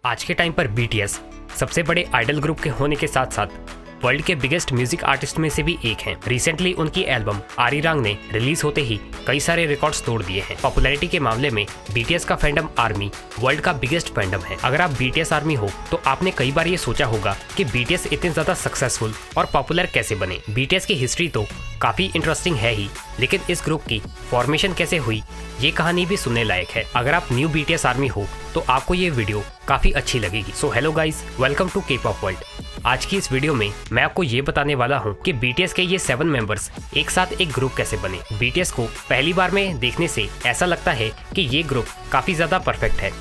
आज के टाइम पर BTS सबसे बड़े आइडल ग्रुप के होने के साथ साथ वर्ल्ड के बिगेस्ट म्यूजिक आर्टिस्ट में से भी एक हैं। रिसेंटली उनकी एल्बम आरीरांग ने रिलीज होते ही कई सारे रिकॉर्ड्स तोड़ दिए हैं। पॉपुलैरिटी के मामले में BTS का फैंडम आर्मी वर्ल्ड का बिगेस्ट फैंडम है। अगर आप BTS आर्मी हो तो आपने कई बार ये सोचा होगा कि BTS इतने ज्यादा सक्सेसफुल और पॉपुलर कैसे बने। BTS की हिस्ट्री तो काफी इंटरेस्टिंग है ही, लेकिन इस ग्रुप की फॉर्मेशन कैसे हुई ये कहानी भी सुनने लायक है। अगर आप न्यू BTS आर्मी हो तो आपको ये वीडियो काफी अच्छी लगेगी। So hello guys, welcome to K-pop world. आज की इस वीडियो में मैं आपको ये बताने वाला हूँ कि BTS के ये 7 मेंबर्स एक साथ एक ग्रुप कैसे बने। BTS को पहली बार में देखने से ऐसा लगता है कि ये ग्रुप काफी ज्यादा परफेक्ट है,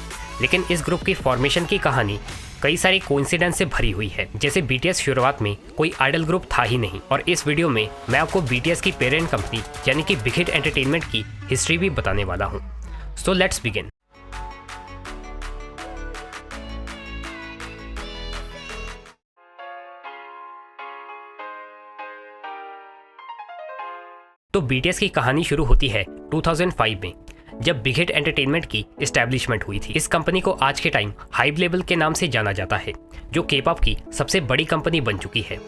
लेकिन इस ग्रुप की फॉर्मेशन की कहानी कई सारी कोइंसिडेंस से भरी हुई है। जैसे BTS शुरुआत में कोई आइडल ग्रुप था ही नहीं, और इस वीडियो में मैं आपको BTS की पेरेंट कंपनी यानी कि BigHit एंटरटेनमेंट की हिस्ट्री भी बताने वाला हूँ। So let's begin. तो BTS की कहानी शुरू होती है 2005 में, जब BigHit एंटरटेनमेंट की एस्टैब्लिशमेंट हुई थी। इस कंपनी को आज के टाइम HYBE लेबल के नाम से जाना जाता है, जो K-pop की सबसे बड़ी कंपनी बन चुकी है।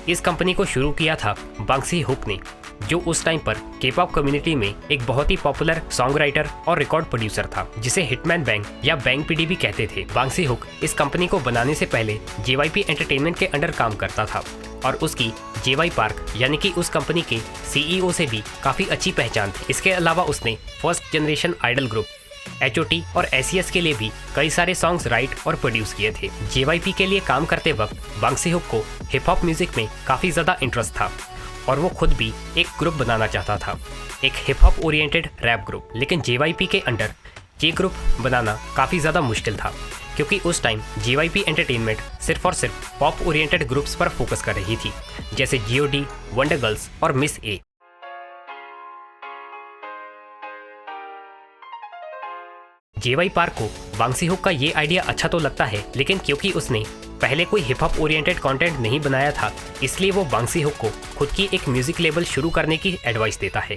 इस कंपनी को शुरू किया था बांग सी-ह्युक ने, जो उस टाइम पर K-pop कम्युनिटी में एक बहुत ही पॉपुलर सॉन्ग राइटर और रिकॉर्ड प्रोड्यूसर था, जिसे हिटमैन बैंग या बैंग पीडी भी कहते थे। बांग सी-ह्युक इस कंपनी को बनाने से पहले JYP एंटरटेनमेंट के अंडर काम करता था, और उसकी JY पार्क यानी कि उस कंपनी के CEO से भी काफी अच्छी पहचान थी। इसके अलावा उसने first generation idol group HOT और SES के लिए भी कई सारे सॉन्ग्स राइट और प्रोड्यूस किए थे। JYP के लिए काम करते वक्त बांग सी-ह्युक को हिप हॉप म्यूजिक में काफी ज्यादा इंटरेस्ट था, और वो खुद भी एक ग्रुप बनाना चाहता था, एक hip hop oriented rap group. लेकिन JYP के अंडर ये ग्रुप बनाना काफी ज्यादा मुश्किल था, क्योंकि उस टाइम JYP एंटरटेनमेंट सिर्फ और सिर्फ पॉप ओरिएंटेड ग्रुप्स पर फोकस कर रही थी, जैसे GOD, वंडर गर्ल्स और मिस ए। JY पार्क को बांग सी-ह्युक का ये आइडिया अच्छा तो लगता है, लेकिन क्योंकि उसने पहले कोई हिप हॉप ओरिएंटेड कंटेंट नहीं बनाया था, इसलिए वो बांग सी-ह्युक को खुद की एक म्यूजिक लेबल शुरू करने की एडवाइस देता है।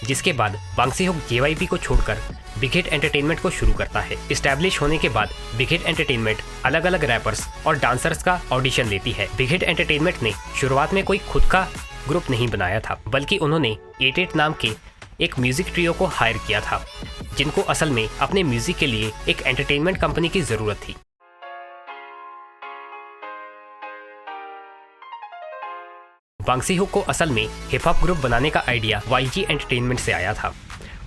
जिसके बाद बांग सी-ह्युक JYP को छोड़कर BigHit एंटरटेनमेंट को शुरू करता है। इस्टेब्लिश होने के बाद BigHit एंटरटेनमेंट अलग अलग रैपर्स और डांसर्स का ऑडिशन लेती है। BigHit एंटरटेनमेंट ने शुरुआत में कोई खुद का ग्रुप नहीं बनाया था, बल्कि उन्होंने 88 नाम के एक म्यूजिक ट्रियो को हायर किया था, जिनको असल में अपने म्यूजिक के लिए एक एंटरटेनमेंट कंपनी की जरूरत थी। बांग सी-ह्युक को असल में हिप हॉप ग्रुप बनाने का आइडिया YG एंटरटेनमेंट से आया था।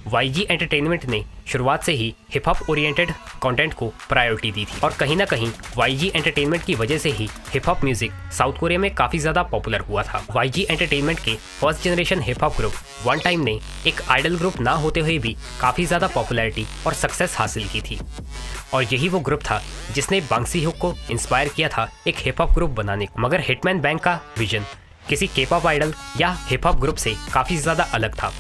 YG एंटरटेनमेंट ने शुरुआत से ही हिप हॉप ओरिएंटेड कंटेंट को प्रायोरिटी दी थी, और कहीं ना कहीं YG एंटरटेनमेंट की वजह से ही hip hop music South Korea में काफी ज्यादा पॉपुलर हुआ था। YG एंटरटेनमेंट के first generation hip hop group one time ने एक आइडल ग्रुप ना होते हुए भी काफी ज्यादा पॉपुलैरिटी और सक्सेस हासिल की थी, और यही वो ग्रुप था जिसने बांग सी-ह्युक को इंस्पायर किया था एक हिप हॉप ग्रुप बनाने को। मगर हिटमैन बैंग का विजन किसी K-pop आइडल या हिप हॉप ग्रुप से काफी ज्यादा अलग था।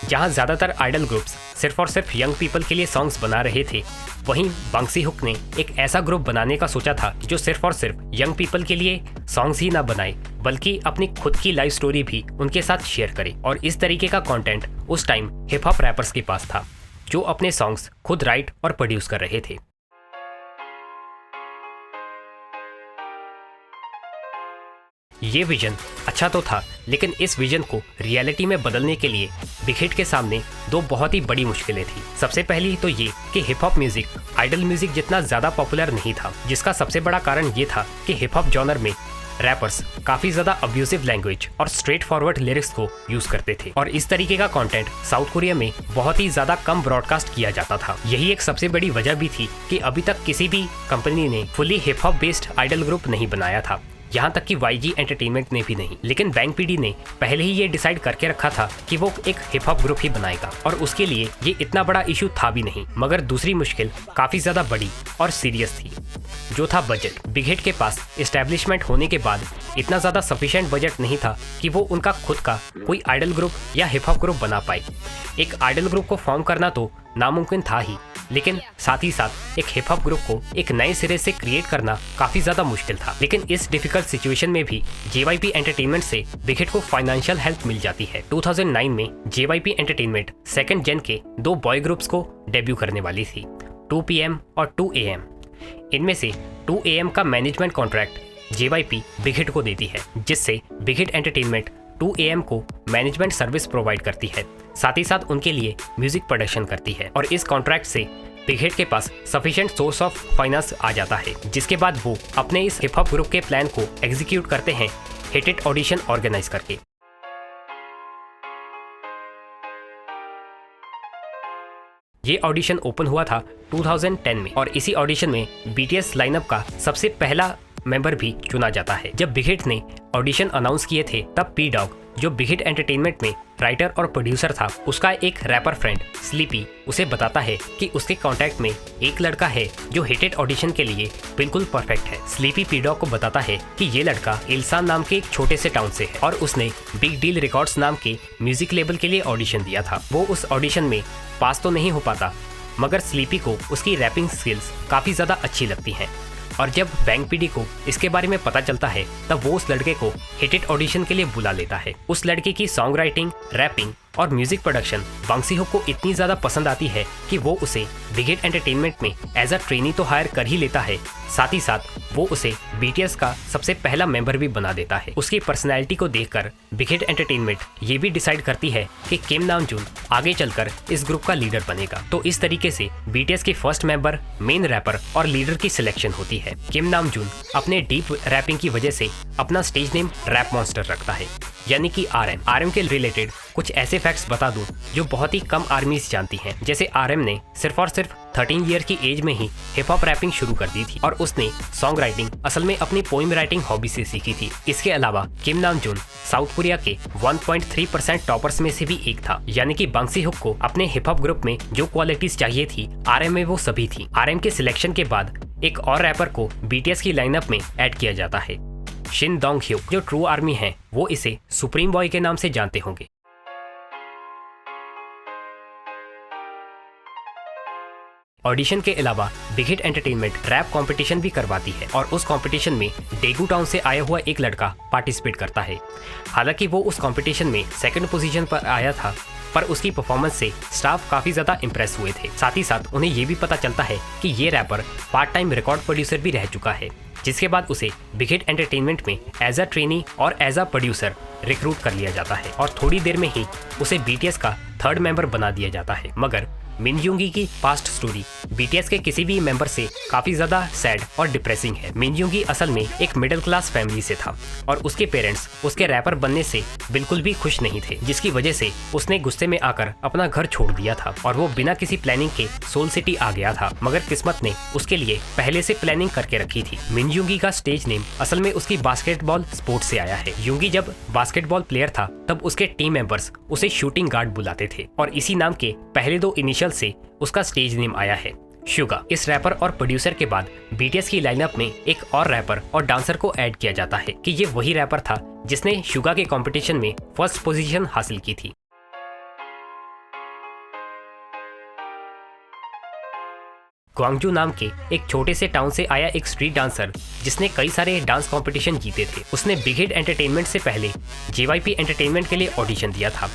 जहां ज्यादातर आइडल ग्रुप्स सिर्फ और सिर्फ यंग पीपल के लिए सॉन्ग्स बना रहे थे, वहीं बांग सी-ह्युक ने एक ऐसा ग्रुप बनाने का सोचा था जो सिर्फ और सिर्फ यंग पीपल के लिए सॉन्ग्स ही ना बनाए, बल्कि अपनी खुद की लाइफ स्टोरी भी उनके साथ शेयर करे। और इस तरीके का कंटेंट उस टाइम हिप हॉप रैपर्स के पास था, जो अपने सॉन्ग्स खुद राइट और प्रोड्यूस कर रहे थे। ये विजन अच्छा तो था, लेकिन इस विजन को रियलिटी में बदलने के लिए BigHit के सामने दो बहुत ही बड़ी मुश्किलें थी। सबसे पहली तो ये कि hip hop music idol music जितना ज्यादा पॉपुलर नहीं था, जिसका सबसे बड़ा कारण ये था कि हिप हॉप जॉनर में रैपर्स काफी ज्यादा अब्यूजिव लैंग्वेज और स्ट्रेट फॉरवर्ड लिरिक्स को यूज करते थे, और इस तरीके का कंटेंट साउथ कोरिया में बहुत ही ज्यादा कम ब्रॉडकास्ट किया जाता था। यही एक सबसे बड़ी वजह भी थी कि अभी तक किसी भी कंपनी ने fully hip hop based idol group नहीं बनाया था, यहाँ तक कि YG एंटरटेनमेंट ने भी नहीं। लेकिन बैंग पीडी ने पहले ही ये डिसाइड करके रखा था कि वो एक हिप हॉप ग्रुप ही बनाएगा, और उसके लिए ये इतना बड़ा इशू था भी नहीं। मगर दूसरी मुश्किल काफी ज्यादा बड़ी और सीरियस थी, जो था बजट। BigHit के पास एस्टैब्लिशमेंट होने के बाद इतना ज्यादा सफिशिएंट बजट नहीं था कि वो उनका खुद का कोई आइडल ग्रुप या हिप हॉप ग्रुप बना पाए। एक आइडल ग्रुप को फॉर्म करना तो नामुमकिन था ही, लेकिन साथ ही साथ एक हिप हॉप ग्रुप को एक नए सिरे से क्रिएट करना काफी ज्यादा मुश्किल था। लेकिन इस डिफिकल्ट सिचुएशन में भी JYP एंटरटेनमेंट से BigHit को फाइनेंशियल हेल्प मिल जाती है। 2009 में JYP एंटरटेनमेंट सेकंड जेन के दो बॉय ग्रुप्स को डेब्यू करने वाली थी, 2 PM और 2 AM। इनमें से 2 AM का मैनेजमेंट कॉन्ट्रैक्ट JYP BigHit को देती है, जिससे BigHit एंटरटेनमेंट 2 AM को मैनेजमेंट सर्विस प्रोवाइड करती है, साथ ही साथ उनके लिए म्यूजिक प्रोडक्शन करती है। और इस कॉन्ट्रैक्ट से BigHit के पास सफिशिएंट सोर्स ऑफ फाइनेंस आ जाता है, जिसके बाद वो अपने इस हिप हॉप ग्रुप के प्लान को एग्जीक्यूट करते हैं हिट इट ऑडिशन ऑर्गेनाइज करके। ये ऑडिशन ओपन हुआ था 2010 में और इसी ऑडिशन में BTS लाइनअप का सबसे पहला मेंबर भी चुना जाता है। जब BigHit ने ऑडिशन अनाउंस किए थे तब P-Dog, जो BigHit एंटरटेनमेंट में राइटर और प्रोड्यूसर था, उसका एक रैपर फ्रेंड स्लीपी उसे बताता है कि उसके कांटेक्ट में एक लड़का है जो हिट इट ऑडिशन के लिए बिल्कुल परफेक्ट है। स्लीपी P-Dog को बताता है कि ये लड़का इल्सान नाम के एक छोटे से टाउन से है और उसने बिग डील रिकॉर्ड्स नाम के म्यूजिक लेबल के लिए ऑडिशन दिया था। वो उस ऑडिशन में पास तो नहीं हो पाता, मगर स्लीपी को उसकी रैपिंग स्किल्स काफ़ी ज़्यादा अच्छी लगती हैं। और जब बैंग PD को इसके बारे में पता चलता है तब वो उस लड़के को हिट इट ऑडिशन के लिए बुला लेता है। उस लड़के की सॉन्ग राइटिंग, रैपिंग और म्यूजिक प्रोडक्शन बांग सी-ह्यूक को इतनी ज़्यादा पसंद आती है कि वो उसे BigHit एंटरटेनमेंट में एज अ ट्रेनी तो हायर कर ही लेता है, साथ ही साथ वो उसे BTS का सबसे पहला मेंबर भी बना देता है। उसकी पर्सनैलिटी को देखकर BigHit एंटरटेनमेंट ये भी डिसाइड करती है कि किम नामजून आगे चलकर इस ग्रुप का लीडर बनेगा। तो इस तरीके से BTS के फर्स्ट मेंबर, मेन रैपर और लीडर की सिलेक्शन होती है। किम नामजून अपने डीप रैपिंग की वजह से अपना स्टेज नेम रैप मॉन्स्टर रखता है, यानी कि RM के रिलेटेड कुछ ऐसे फैक्ट्स बता दूं जो बहुत ही कम आर्मीज जानती हैं। जैसे RM ने सिर्फ और सिर्फ 13 ईयर की एज में ही हिप हॉप रैपिंग शुरू कर दी थी और उसने सॉन्ग राइटिंग असल में अपनी पोइम राइटिंग हॉबी से सीखी थी। इसके अलावा किम नामजून साउथ कोरिया के 1.3% टॉपर्स में से भी एक था, यानी कि बांग सी-ह्यूक को अपने हिप हॉप ग्रुप में जो क्वालिटीज चाहिए थी RM में वो सभी थी। RM के सिलेक्शन के बाद एक और रैपर को BTS की लाइनअप में ऐड किया जाता है, शिन डोंग ह्यूक। जो ट्रू आर्मी है वो इसे सुप्रीम बॉय के नाम से जानते होंगे। ऑडिशन के अलावा BigHit एंटरटेनमेंट रैप कंपटीशन भी करवाती है और उस कंपटीशन में डेगू टाउन से आया हुआ एक लड़का पार्टिसिपेट करता है। हालांकि वो उस कंपटीशन में सेकंड पोजीशन पर आया था, पर उसकी परफॉर्मेंस से स्टाफ काफी ज्यादा इंप्रेस हुए थे। साथ ही साथ उन्हें ये भी पता चलता है कि ये rapper part time record producer भी रह चुका है, जिसके बाद उसे BigHit एंटरटेनमेंट में एज अ ट्रेनी और एज अ प्रोड्यूसर रिक्रूट कर लिया जाता है और थोड़ी देर में ही उसे BTS का थर्ड मेंबर बना दिया जाता है। मगर मिनजुंगी की पास्ट स्टोरी BTS के किसी भी मेंबर से काफी ज्यादा सैड और डिप्रेसिंग है। मिनजुंगी असल में एक मिडिल क्लास फैमिली से था और उसके पेरेंट्स उसके रैपर बनने से बिल्कुल भी खुश नहीं थे, जिसकी वजह से उसने गुस्से में आकर अपना घर छोड़ दिया था और वो बिना किसी प्लानिंग के सोल सिटी आ गया था। मगर किस्मत ने उसके लिए पहले से प्लानिंग करके रखी थी। मिनजुंगी का स्टेज नेम असल में उसकी बास्केटबॉल स्पोर्ट से आया है। युंगी जब बास्केटबॉल प्लेयर था तब उसके टीम मेंबर्स उसे शूटिंग गार्ड बुलाते थे और इसी नाम के पहले 2 इनिशियल से उसका स्टेज नेम आया है, शुगा। इस रैपर और प्रोड्यूसर के बाद BTS की लाइनअप में एक और रैपर और डांसर को ऐड किया जाता है कि ये वही रैपर था जिसने शुगा के कंपटीशन में फर्स्ट पोजीशन हासिल की थी। ग्वांगजू नाम के एक छोटे से टाउन से आया एक स्ट्रीट डांसर जिसने कई सारे डांस कंपटीशन जीते थे। उसने BigHit एंटरटेनमेंट से पहले JYP एंटरटेनमेंट के लिए ऑडिशन दिया था,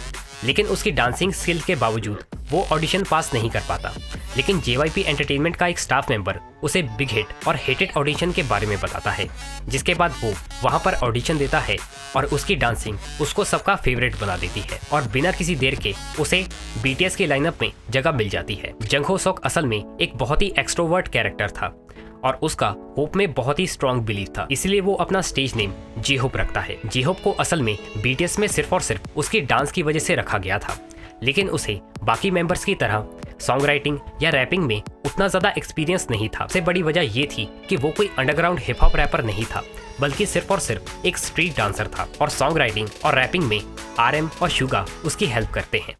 लेकिन उसकी डांसिंग स्किल के बावजूद वो ऑडिशन पास नहीं कर पाता। लेकिन JYP एंटरटेनमेंट का एक स्टाफ मेंबर उसे BigHit और हिट इट ऑडिशन के बारे में बताता है, जिसके बाद वो वहां पर ऑडिशन देता है और उसकी डांसिंग उसको सबका फेवरेट बना देती है और बिना किसी देर के उसे BTS के लाइनअप में जगह मिल जाती है। जंगहोक असल में एक बहुत ही एक्सट्रोवर्ट कैरेक्टर था और उसका होप में बहुत ही स्ट्रॉन्ग बिलीव था, इसलिए वो अपना स्टेज नेम J-Hope रखता है। J-Hope को असल में BTS में सिर्फ और सिर्फ उसकी डांस की वजह से रखा गया था, लेकिन उसे बाकी मेंबर्स की तरह सॉन्ग राइटिंग या रैपिंग में उतना ज़्यादा एक्सपीरियंस नहीं था। सबसे बड़ी वजह ये थी कि वो कोई अंडरग्राउंड हिप हॉप रैपर नहीं था, बल्कि सिर्फ और सिर्फ एक स्ट्रीट डांसर था और सॉन्ग राइटिंग और रैपिंग में RM और शुगा उसकी हेल्प करते हैं।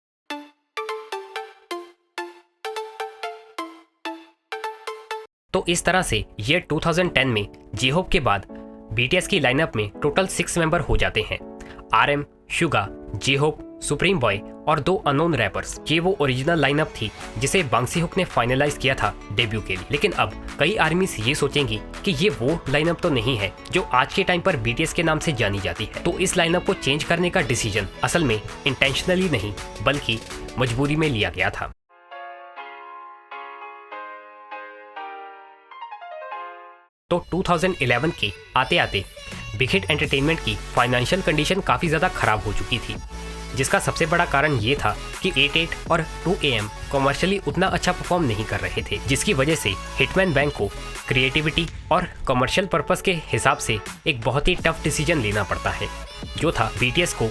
तो इस तरह से ईयर 2010 में J-Hope के बाद BTS की लाइनअप में टोटल 6 मेंबर हो जाते हैं, RM, Suga, J-Hope, supreme boy और 2 अननोन रैपर्स। ये वो ओरिजिनल लाइनअप थी जिसे बांग सी-ह्यूक ने फाइनलाइज किया था डेब्यू के लिए। लेकिन अब कई आर्मीज ये सोचेंगी कि ये वो लाइनअप तो नहीं है जो आज के टाइम पर BTS के नाम से जानी जाती है, तो इस लाइनअप को चेंज करने का डिसीजन असल में इंटेंशनली नहीं बल्कि मजबूरी में लिया गया था। तो 2011 के आते आते बिग हिट एंटरटेनमेंट की फाइनेंशियल कंडीशन काफ़ी ज़्यादा खराब हो चुकी थी, जिसका सबसे बड़ा कारण ये था कि 88 और 2AM कमर्शियली उतना अच्छा परफॉर्म नहीं कर रहे थे, जिसकी वजह से हिटमैन बैंग को क्रिएटिविटी और कमर्शियल पर्पस के हिसाब से एक बहुत ही टफ डिसीजन लेना पड़ता है, जो था BTS को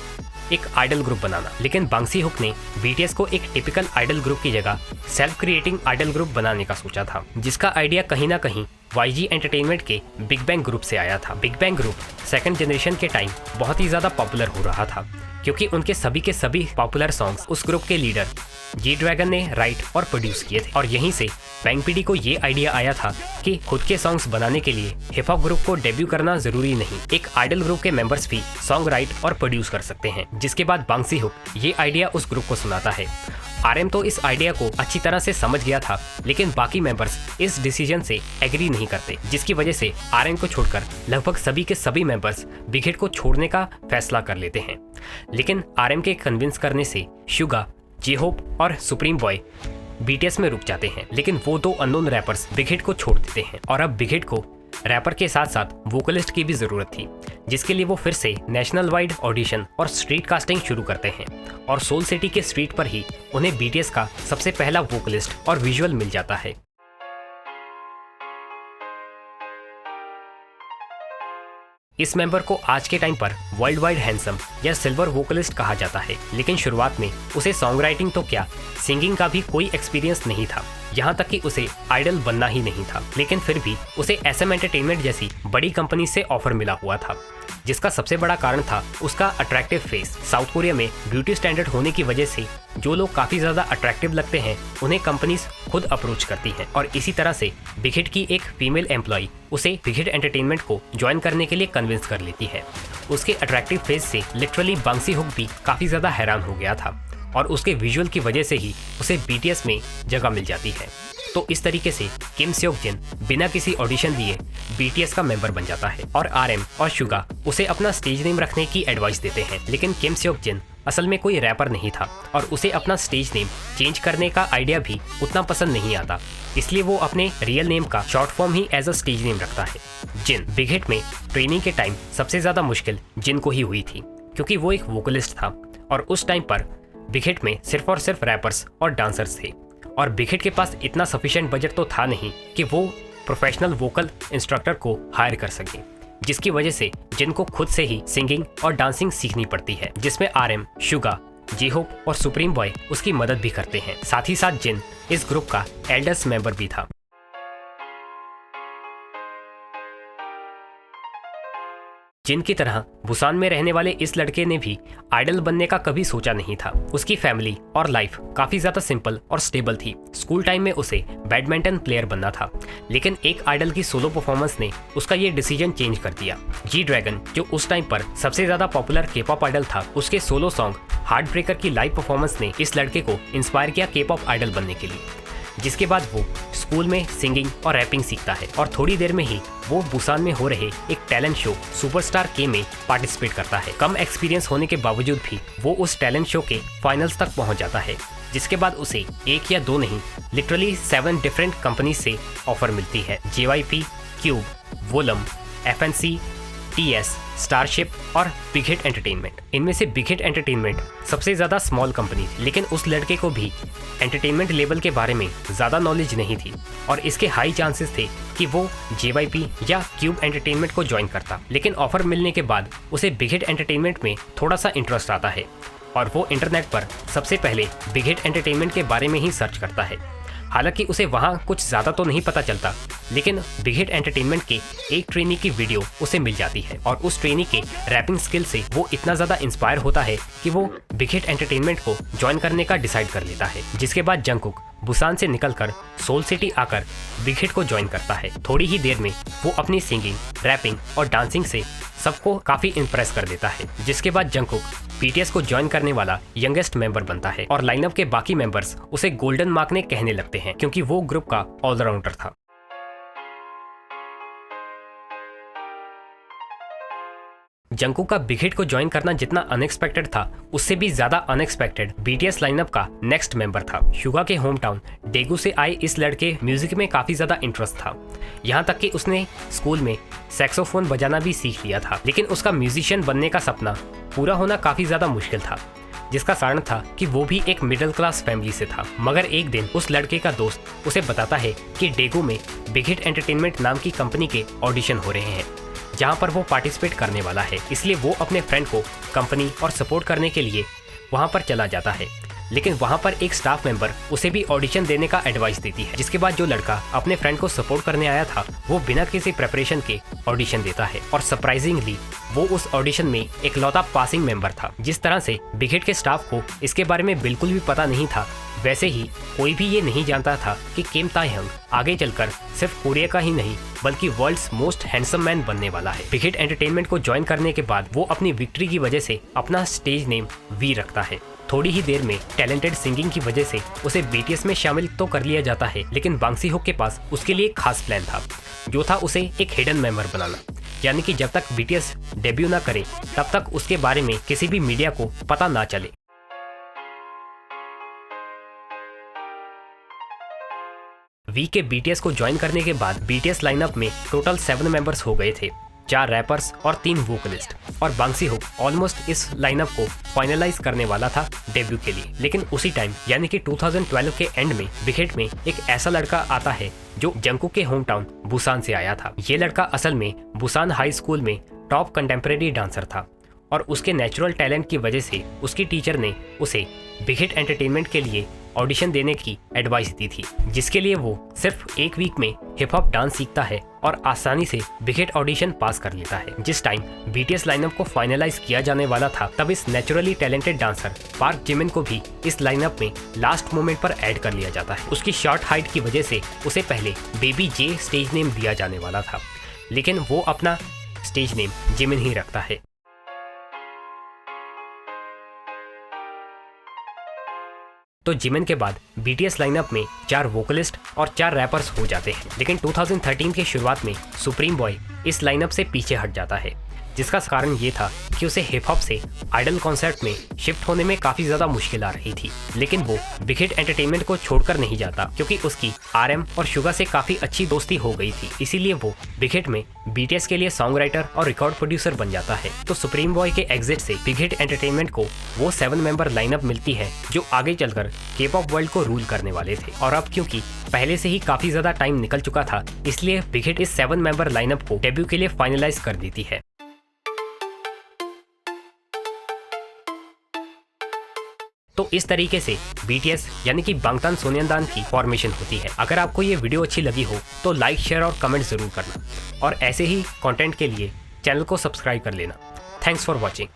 एक आइडल ग्रुप बनाना। लेकिन बांग सी हुक ने BTS को एक टिपिकल आइडल ग्रुप की जगह सेल्फ क्रिएटिंग आइडल ग्रुप बनाने का सोचा था, जिसका आइडिया कहीं ना कहीं YG एंटरटेनमेंट के बिग बैंग ग्रुप से आया था। Big bang group second generation के टाइम बहुत ही ज़्यादा पॉपुलर हो रहा था, क्योंकि उनके सभी के सभी पॉपुलर सॉन्ग्स उस ग्रुप के लीडर जी ड्रैगन ने राइट और प्रोड्यूस किए थे। और यहीं से बैंग पीडी को ये आइडिया आया था कि खुद के सॉन्ग्स बनाने के लिए हिप हॉप ग्रुप को डेब्यू करना जरूरी नहीं, एक आइडल ग्रुप के मेंबर्स भी सॉन्ग राइट और प्रोड्यूस कर सकते हैं। जिसके बाद बांग सी हुक ये आइडिया उस ग्रुप को सुनाता है। RM तो इस आइडिया को अच्छी तरह से समझ गया था, लेकिन बाकी मेंबर्स इस डिसीजन से एग्री नहीं करते, जिसकी वजह से RM को छोड़कर लगभग सभी के सभी मेंबर्स बिग हिट को छोड़ने का फैसला कर लेते हैं। लेकिन RM के कन्विंस करने से सुगा, J-Hope और सुप्रीम बॉय BTS में रुक जाते हैं, लेकिन वो दो अननोन रैपर्स बिग हिट को छोड़ देते हैं। और अब बिग हिट को रैपर के साथ साथ वोकलिस्ट की भी जरूरत थी, जिसके लिए वो फिर से नेशनल वाइड ऑडिशन और स्ट्रीट कास्टिंग शुरू करते हैं। और सोल सिटी के स्ट्रीट पर ही उन्हें BTS का सबसे पहला वोकलिस्ट और विजुअल मिल जाता है। इस मेंबर को आज के टाइम पर वर्ल्ड वाइड हैंडसम या सिल्वर वोकलिस्ट कहा जाता है, लेकिन शुरुआत में उसे सॉन्ग राइटिंग तो क्या सिंगिंग का भी कोई एक्सपीरियंस नहीं था, यहाँ तक कि उसे आइडल बनना ही नहीं था। लेकिन फिर भी उसे SM एंटरटेनमेंट जैसी बड़ी कंपनी से ऑफर मिला हुआ था, जिसका सबसे बड़ा कारण था उसका अट्रैक्टिव फेस। साउथ कोरिया में ब्यूटी स्टैंडर्ड होने की वजह से जो लोग काफ़ी ज़्यादा अट्रैक्टिव लगते हैं उन्हें कंपनीज खुद अप्रोच करती हैं, और इसी तरह से बिग हिट की एक फीमेल एम्प्लॉय उसे बिग हिट एंटरटेनमेंट को ज्वाइन करने के लिए कन्विंस कर लेती है। उसके अट्रैक्टिव फेस से लिटरली बांग सी हुक भी काफ़ी ज़्यादा हैरान हो गया था, और उसके विजुअल की वजह से ही उसे BTS में जगह मिल जाती है। तो इस तरीके से किम स्योक जिन बिना किसी ऑडिशन दिए BTS का मेंबर बन जाता है, और RM और सुगा उसे अपना स्टेज नेम रखने की एडवाइस देते हैं। लेकिन किम स्योक जिन असल में कोई रैपर नहीं था, और उसे अपना स्टेज नेम चेंज करने का आइडिया भी उतना पसंद नहीं आता, इसलिए वो अपने रियल नेम का शॉर्ट फॉर्म ही एज अ स्टेज नेम रखता है। जिन बिग हिट में ट्रेनिंग के टाइम सबसे ज़्यादा मुश्किल जिन को ही हुई थी, क्योंकि वो एक वोकलिस्ट था, और उस टाइम पर बिग हिट में सिर्फ और सिर्फ रैपर्स और डांसर्स थे, और बिग हिट के पास इतना सफिशिएंट बजट तो था नहीं कि वो प्रोफेशनल वोकल इंस्ट्रक्टर को हायर कर सके, जिसकी वजह से जिन को खुद से ही सिंगिंग और डांसिंग सीखनी पड़ती है, जिसमें RM, सुगा, J-Hope और सुप्रीम बॉय उसकी मदद भी करते हैं। साथ ही साथ जिन इस ग्रुप का एल्डेस्ट मेंबर भी था। जिन की तरह बुसान में रहने वाले इस लड़के ने भी आइडल बनने का कभी सोचा नहीं था। उसकी फैमिली और लाइफ काफी ज्यादा सिंपल और स्टेबल थी। स्कूल टाइम में उसे बैडमिंटन प्लेयर बनना था, लेकिन एक आइडल की सोलो परफॉर्मेंस ने उसका ये डिसीजन चेंज कर दिया। जी ड्रैगन, जो उस टाइम पर सबसे ज्यादा पॉपुलर K-pop आइडल था, उसके सोलो सॉन्ग हार्ट ब्रेकर की लाइव परफॉर्मेंस ने इस लड़के को इंस्पायर किया K-pop आइडल बनने के लिए। जिसके बाद वो स्कूल में सिंगिंग और रैपिंग सीखता है, और थोड़ी देर में ही वो बुसान में हो रहे एक टैलेंट शो सुपरस्टार के में पार्टिसिपेट करता है। कम एक्सपीरियंस होने के बावजूद भी वो उस टैलेंट शो के फाइनल्स तक पहुंच जाता है, जिसके बाद उसे एक या दो नहीं लिटरली 7 डिफरेंट कंपनी से ऑफर मिलती है। JYP, Cube, Woollim, FNC, TS, Starship और बिग हिट एंटरटेनमेंट। इनमें से बिग हिट एंटरटेनमेंट सबसे ज़्यादा स्मॉल कंपनी थी, लेकिन उस लड़के को भी एंटरटेनमेंट लेवल के बारे में ज़्यादा नॉलेज नहीं थी, और इसके हाई चांसेस थे कि वो JYP या क्यूब एंटरटेनमेंट को ज्वाइन करता। लेकिन ऑफर मिलने के बाद उसे बिग हिट एंटरटेनमेंट में थोड़ा सा इंटरेस्ट आता है, और वो इंटरनेट पर सबसे पहले बिग हिट एंटरटेनमेंट के बारे में ही सर्च करता है। हालांकि उसे वहाँ कुछ ज़्यादा तो नहीं पता चलता, लेकिन बिग हिट एंटरटेनमेंट के एक ट्रेनी की वीडियो उसे मिल जाती है, और उस ट्रेनी के रैपिंग स्किल से वो इतना ज़्यादा इंस्पायर होता है कि वो बिग हिट एंटरटेनमेंट को ज्वाइन करने का डिसाइड कर लेता है। जिसके बाद जंगकुक बुसान से निकलकर सोल सिटी आकर बिग हिट को ज्वाइन करता है। थोड़ी ही देर में वो अपनी सिंगिंग, रैपिंग और डांसिंग से सबको काफ़ी इम्प्रेस कर देता है। जिसके बाद जंगकुक BTS को ज्वाइन करने वाला यंगेस्ट मेंबर बनता है, और लाइनअप के बाकी मेंबर्स उसे गोल्डन मार्क कहने लगते हैं, क्योंकि वो ग्रुप का ऑलराउंडर था। जंगकुक का बिग हिट को ज्वाइन करना जितना अनएक्सपेक्टेड था, उससे भी ज्यादा अनएक्सपेक्टेड बीटीएस लाइनअप का नेक्स्ट मेंबर था। सुगा के होम टाउन डेगू से आए इस लड़के म्यूजिक में काफी ज्यादा इंटरेस्ट था, यहाँ तक कि उसने स्कूल में सैक्सोफोन बजाना भी सीख लिया था। लेकिन उसका म्यूजिशियन बनने का सपना पूरा होना काफी ज्यादा मुश्किल था, जिसका कारण था कि वो भी एक मिडिल क्लास फैमिली से था। मगर एक दिन उस लड़के का दोस्त उसे बताता है कि डेगू में बिग हिट एंटरटेनमेंट नाम की कंपनी के ऑडिशन हो रहे हैं, जहां पर वो पार्टिसिपेट करने वाला है। इसलिए वो अपने फ्रेंड को कंपनी और सपोर्ट करने के लिए वहां पर चला जाता है। लेकिन वहां पर एक स्टाफ मेंबर उसे भी ऑडिशन देने का एडवाइस देती है, जिसके बाद जो लड़का अपने फ्रेंड को सपोर्ट करने आया था वो बिना किसी प्रेपरेशन के ऑडिशन देता है। और सरप्राइजिंगली वो उस ऑडिशन में इकलौता पासिंग मेंबर था। जिस तरह से बिग हिट के स्टाफ को इसके बारे में बिल्कुल भी पता नहीं था, वैसे ही कोई भी ये नहीं जानता था कि किम ताe-hyung आगे चलकर सिर्फ कोरिया का ही नहीं बल्कि वर्ल्ड्स मोस्ट हैंडसम मैन बनने वाला है। बिग हिट एंटरटेनमेंट को ज्वाइन करने के बाद वो अपनी विक्ट्री की वजह से अपना स्टेज नेम वी रखता है। थोड़ी ही देर में टैलेंटेड सिंगिंग की वजह से उसे बीटीएस में शामिल तो कर लिया जाता है, लेकिन बांग सी-ह्युक के पास उसके लिए एक खास प्लान था, जो था उसे एक हिडन मेंबर बनाना। यानी कि जब तक बीटीएस डेब्यू ना करे तब तक उसके बारे में किसी भी मीडिया को पता ना चले। वी के बीटीएस को ज्वाइन करने के बाद बीटीएस लाइनअप में टोटल 7 मेंबर्स हो गए थे, 4 रैपर्स और 3 वोकलिस्ट। और बांग सी-ह्युक ऑलमोस्ट इस लाइनअप को फाइनलाइज करने वाला था डेब्यू के लिए। लेकिन उसी टाइम यानी कि 2012 के एंड में बिग हिट में एक ऐसा लड़का आता है जो जंगकुक के होम टाउन बुसान से आया था। ये लड़का असल में बुसान हाई स्कूल में टॉप कंटेम्प्रेरी डांसर था और उसके नेचुरल टैलेंट की वजह से उसकी टीचर ने उसे बिग हिट एंटरटेनमेंट के लिए ऑडिशन देने की एडवाइस दी थी, जिसके लिए वो सिर्फ 1 वीक में हिप हॉप डांस सीखता है और आसानी से बिग हिट ऑडिशन पास कर लेता है। जिस टाइम बीटीएस लाइनअप को फाइनलाइज किया जाने वाला था, तब इस naturally talented dancer park Jimin को भी इस लाइनअप में लास्ट मोमेंट पर ऐड कर लिया जाता है। उसकी शॉर्ट हाइट की वजह से उसे पहले बेबी जे स्टेज नेम दिया जाने वाला था, लेकिन वो अपना स्टेज नेम जिमिन ही रखता है। तो जिमिन के बाद बीटीएस लाइनअप में 4 वोकलिस्ट और 4 रैपर्स हो जाते हैं। लेकिन 2013 के शुरुआत में सुप्रीम बॉय इस लाइनअप से पीछे हट जाता है, जिसका कारण ये था कि उसे हिप हॉप से आइडल कॉन्सेप्ट में शिफ्ट होने में काफ़ी ज़्यादा मुश्किल आ रही थी। लेकिन वो बिग हिट एंटरटेनमेंट को छोड़कर नहीं जाता, क्योंकि उसकी आरएम और सुगा से काफ़ी अच्छी दोस्ती हो गई थी। इसीलिए वो बिग हिट में बीटीएस के लिए सॉन्ग राइटर और रिकॉर्ड प्रोड्यूसर बन जाता है। तो सुप्रीम बॉय के एग्जिट से बिग हिट एंटरटेनमेंट को वो 7 मेंबर लाइनअप मिलती है, जो आगे चलकर के-पॉप वर्ल्ड को रूल करने वाले थे। और अब क्योंकि पहले से ही काफ़ी ज़्यादा टाइम निकल चुका था, इसलिए बिग हिट इस 7 मेंबर लाइनअप को डेब्यू के लिए फाइनलाइज कर देती है। तो इस तरीके से बीटीएस यानी कि बांगतान सोनियनदान की फॉर्मेशन होती है। अगर आपको ये वीडियो अच्छी लगी हो तो लाइक, शेयर और कमेंट जरूर करना, और ऐसे ही कंटेंट के लिए चैनल को सब्सक्राइब कर लेना। Thanks for watching.